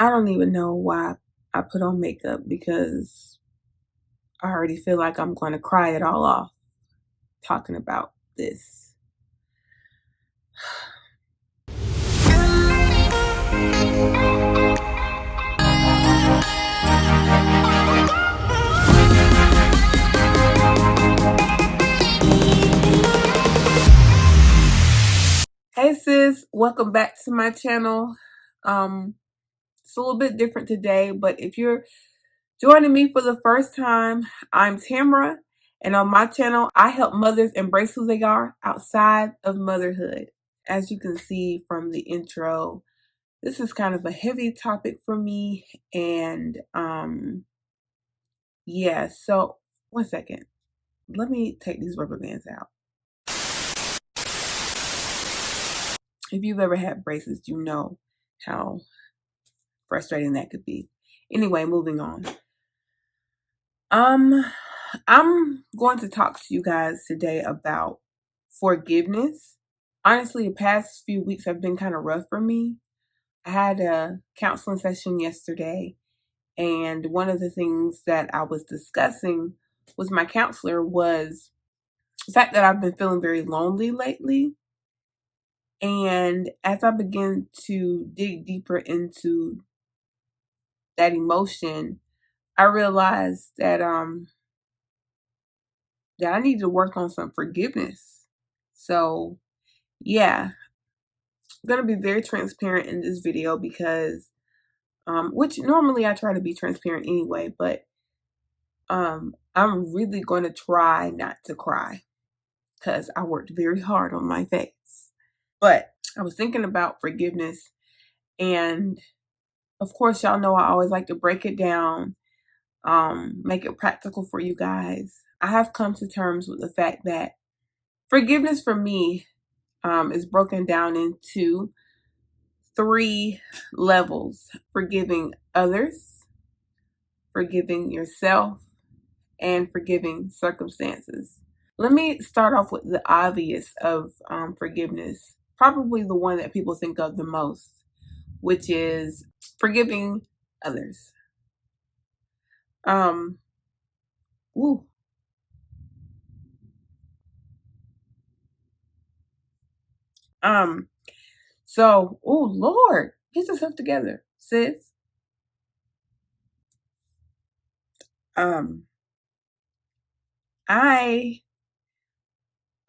I don't even know why I put on makeup because I already feel like I'm going to cry it all off talking about this. Hey sis, welcome back to my channel. It's a little bit different today, but if you're joining me for the first time, I'm Tamara, and on my channel, I help mothers embrace who they are outside of motherhood. As you can see from the intro, this is kind of a heavy topic for me, and yeah, so one second. Let me take these rubber bands out. If you've ever had braces, you know how frustrating that could be. Anyway, moving on. I'm going to talk to you guys today about forgiveness. Honestly, the past few weeks have been kind of rough for me. I had a counseling session yesterday, and one of the things that I was discussing with my counselor was the fact that I've been feeling very lonely lately. And as I begin to dig deeper into that emotion, I realized that that I need to work on some forgiveness. So yeah, I'm gonna be very transparent in this video because which normally I try to be transparent anyway, but I'm really going to try not to cry because I worked very hard on my face. But I was thinking about forgiveness, and of course, y'all know I always like to break it down, make it practical for you guys. I have come to terms with the fact that forgiveness for me is broken down into 3 levels: forgiving others, forgiving yourself, and forgiving circumstances. Let me start off with the obvious of forgiveness, probably the one that people think of the most, which is forgiving others. Woo. So, oh Lord, get yourself together, sis. I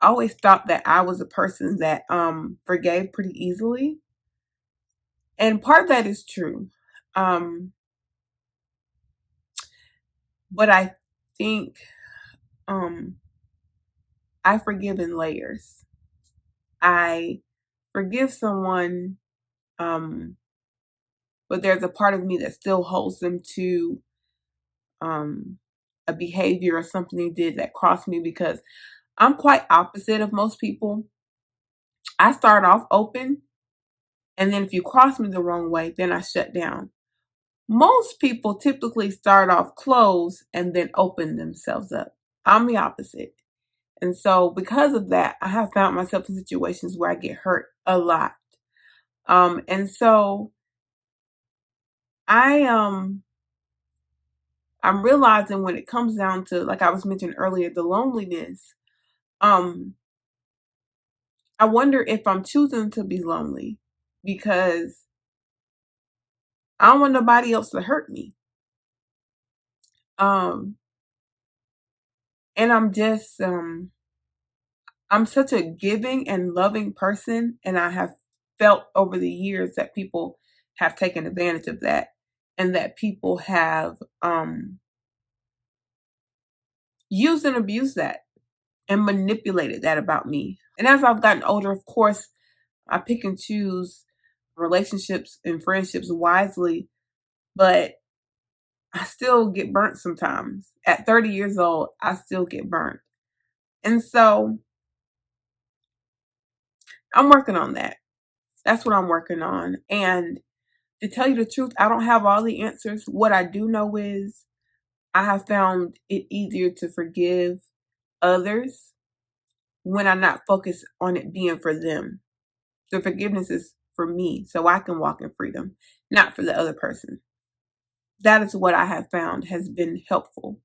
always thought that I was a person that forgave pretty easily. And part of that is true. But I think I forgive in layers. I forgive someone, but there's a part of me that still holds them to a behavior or something they did that crossed me, because I'm quite opposite of most people. I start off open, and then if you cross me the wrong way, then I shut down. Most people typically start off closed and then open themselves up. I'm the opposite. And so because of that, I have found myself in situations where I get hurt a lot. And so I'm realizing when it comes down to, like I was mentioning earlier, the loneliness, I wonder if I'm choosing to be lonely because I don't want nobody else to hurt me. And I'm just I'm such a giving and loving person, and I have felt over the years that people have taken advantage of that, and that people have used and abused that and manipulated that about me. And as I've gotten older, of course, I pick and choose relationships and friendships wisely, but I still get burnt sometimes. At 30 years old, I still get burnt. And so I'm working on that. That's what I'm working on. And to tell you the truth, I don't have all the answers. What I do know is I have found it easier to forgive others when I'm not focused on it being for them. The forgiveness is for me so I can walk in freedom, not for the other person. That is what I have found has been helpful.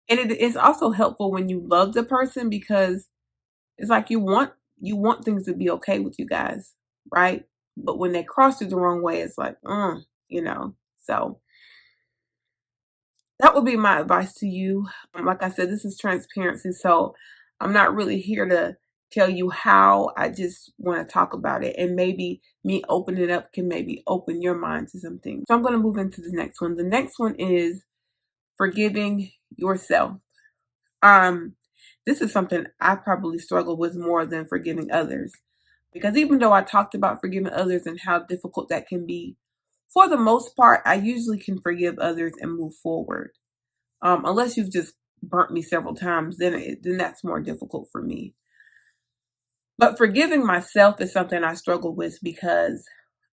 And it is also helpful when you love the person, because it's like you want things to be okay with you guys, right? But when they cross you the wrong way, it's like, So that would be my advice to you. Like I said, this is transparency, so I'm not really here to tell you how. I just want to talk about it, and maybe me opening it up can maybe open your mind to some things. So I'm going to move into the next one. The next one is forgiving yourself. This is something I probably struggle with more than forgiving others, because even though I talked about forgiving others and how difficult that can be, for the most part, I usually can forgive others and move forward. Unless you've just burnt me several times, then that's more difficult for me. But forgiving myself is something I struggle with, because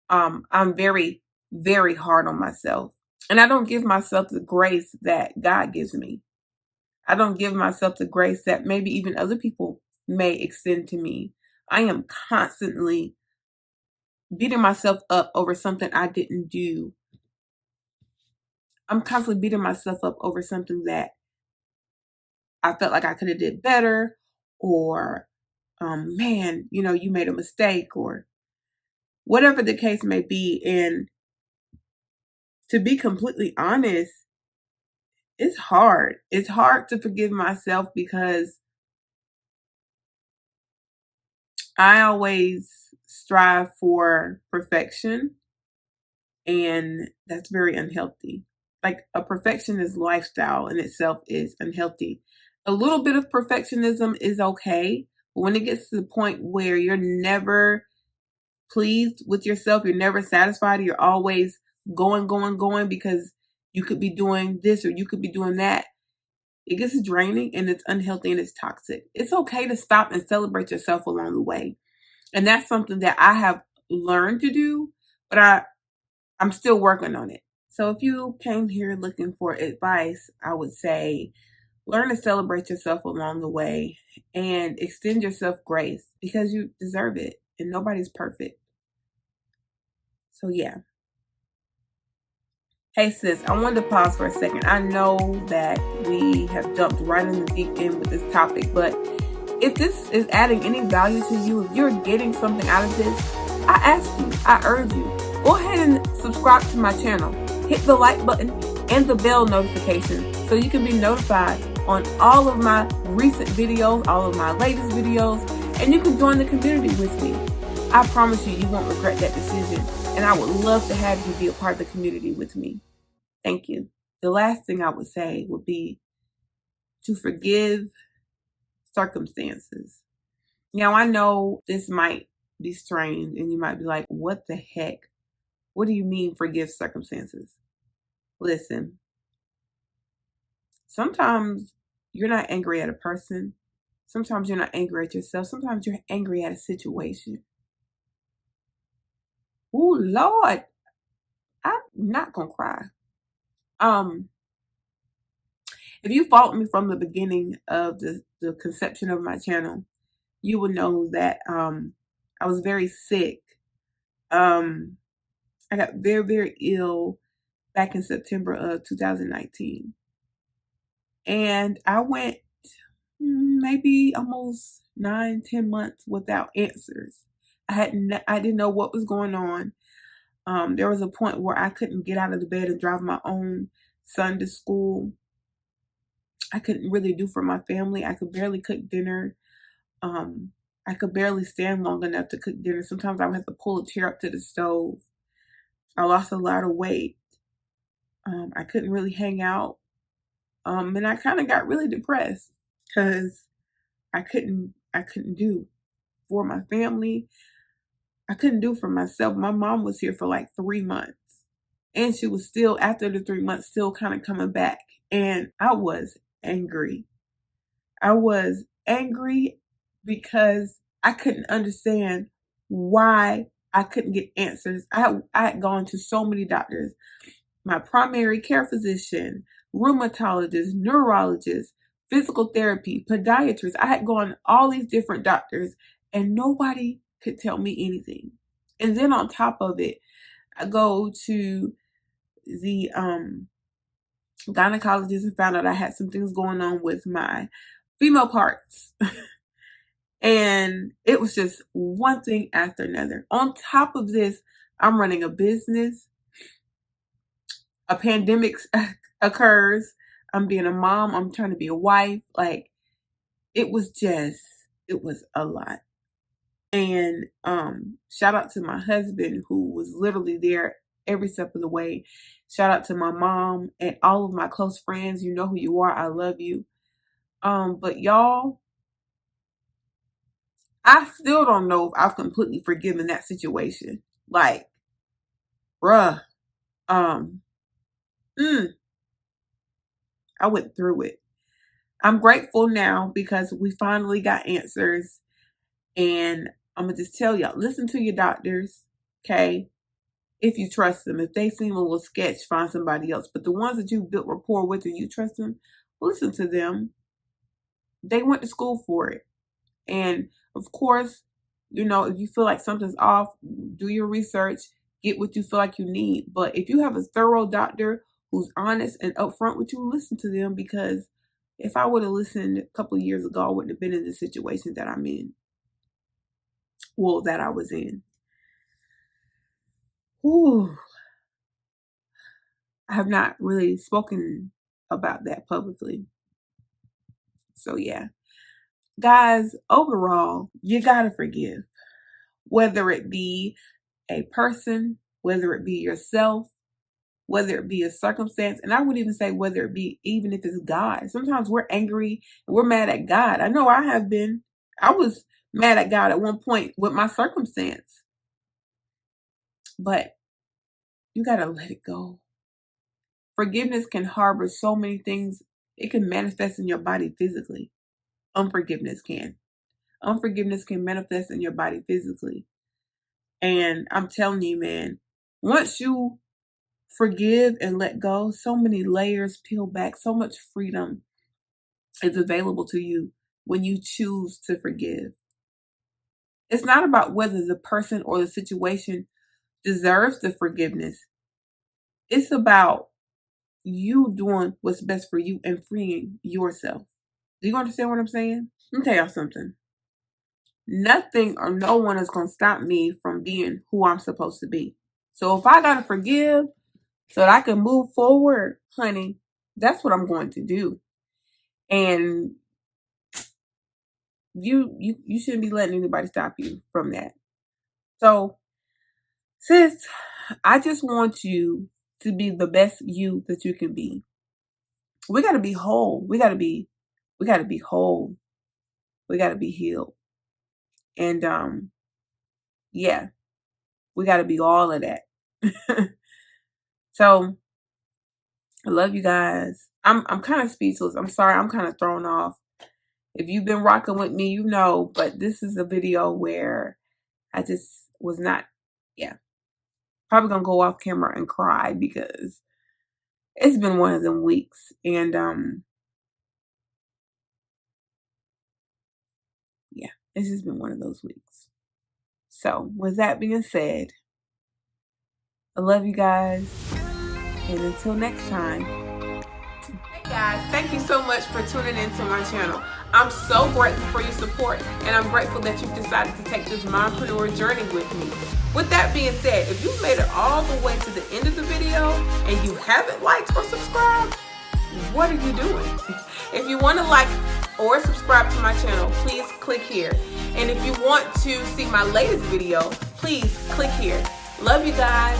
I'm very, very hard on myself. And I don't give myself the grace that God gives me. I don't give myself the grace that maybe even other people may extend to me. I am constantly beating myself up over something I didn't do. I'm constantly beating myself up over something that I felt like I could have did better, or, man, you made a mistake, or whatever the case may be. And to be completely honest, it's hard. It's hard to forgive myself, because I always strive for perfection, and that's very unhealthy. Like, a perfectionist lifestyle in itself is unhealthy. A little bit of perfectionism is okay, but when it gets to the point where you're never pleased with yourself, you're never satisfied, you're always going because you could be doing this or you could be doing that, it gets draining and it's unhealthy and it's toxic. It's okay to stop and celebrate yourself along the way. And that's something that I have learned to do, but I'm still working on it. So if you came here looking for advice, I would say learn to celebrate yourself along the way and extend yourself grace, because you deserve it and nobody's perfect. So yeah. Hey sis, I wanted to pause for a second. I know that we have jumped right in the deep end with this topic, but if this is adding any value to you, if you're getting something out of this, I ask you, I urge you, go ahead and subscribe to my channel. Hit the like button and the bell notification so you can be notified on all of my recent videos, all of my latest videos, and you can join the community with me. I promise you won't regret that decision, and I would love to have you be a part of the community with me. Thank you. The last thing I would say would be to forgive circumstances. Now, I know this might be strange and you might be like, what the heck? What do you mean forgive circumstances? Listen, sometimes you're not angry at a person. Sometimes you're not angry at yourself. Sometimes you're angry at a situation. Oh, Lord, I'm not going to cry. If you followed me from the beginning of the conception of my channel, you would know that I was very sick. I got very, very ill back in September of 2019. And I went maybe almost 9-10 months without answers. I didn't know what was going on. There was a point where I couldn't get out of the bed and drive my own son to school. I couldn't really do for my family. I could barely cook dinner. I could barely stand long enough to cook dinner. Sometimes I would have to pull a chair up to the stove. I lost a lot of weight. I couldn't really hang out. And I kind of got really depressed because I couldn't do for my family. I couldn't do for myself. My mom was here for like 3 months, and she was still, after the 3 months, still kind of coming back. And I was angry. I was angry because I couldn't understand why I couldn't get answers. I had gone to so many doctors. My primary care physician, rheumatologist, neurologist, physical therapy, podiatrist. I had gone to all these different doctors and nobody could tell me anything. And then on top of it, I go to the gynecologist and found out I had some things going on with my female parts. And it was just one thing after another. On top of this, I'm running a business. A pandemic occurs. I'm being a mom. I'm trying to be a wife. Like, it was a lot. And shout out to my husband, who was literally there every step of the way. Shout out to my mom and all of my close friends. You know who you are. I love you. But y'all, I still don't know if I've completely forgiven that situation. Like, bruh, I went through it. I'm grateful now because we finally got answers. And I'm going to just tell y'all, listen to your doctors, okay? If you trust them. If they seem a little sketch, find somebody else. But the ones that you built rapport with and you trust them, listen to them. They went to school for it. And of course, you know, if you feel like something's off, do your research, get what you feel like you need. But if you have a thorough doctor who's honest and upfront with you, listen to them, because if I would have listened a couple of years ago, I wouldn't have been in the situation that I'm in. Well, that I was in. Ooh. I have not really spoken about that publicly. So yeah. Guys, overall, you gotta forgive. Whether it be a person, whether it be yourself, whether it be a circumstance, and I would even say whether it be even if it's God. Sometimes we're angry and we're mad at God. I know I have been. I was mad at God at one point with my circumstance. But you gotta let it go. Forgiveness can harbor so many things. It can manifest in your body physically. Unforgiveness can. Unforgiveness can manifest in your body physically. And I'm telling you, man, once you forgive and let go, so many layers peel back, so much freedom is available to you when you choose to forgive. It's not about whether the person or the situation deserves the forgiveness. It's about you doing what's best for you and freeing yourself. Do you understand what I'm saying? Let me tell y'all something. Nothing or no one is going to stop me from being who I'm supposed to be. So if I got to forgive so that I can move forward, honey, that's what I'm going to do. And you shouldn't be letting anybody stop you from that. So, sis, I just want you to be the best you that you can be. We got to be whole. We got to be whole. We got to be healed. And yeah, we got to be all of that. So I love you guys. I'm kind of speechless. I'm sorry. I'm kind of thrown off. If you've been rocking with me, you know, but this is a video where I just was not, probably going to go off camera and cry because it's been one of them weeks. And it's just been one of those weeks. So with that being said, I love you guys. And until next time. Hey guys, thank you so much for tuning into my channel. I'm so grateful for your support, and I'm grateful that you've decided to take this mompreneur journey with me. With that being said, if you've made it all the way to the end of the video and you haven't liked or subscribed, what are you doing? If you want to like or subscribe to my channel, please click here. And if you want to see my latest video, please click here. Love you guys.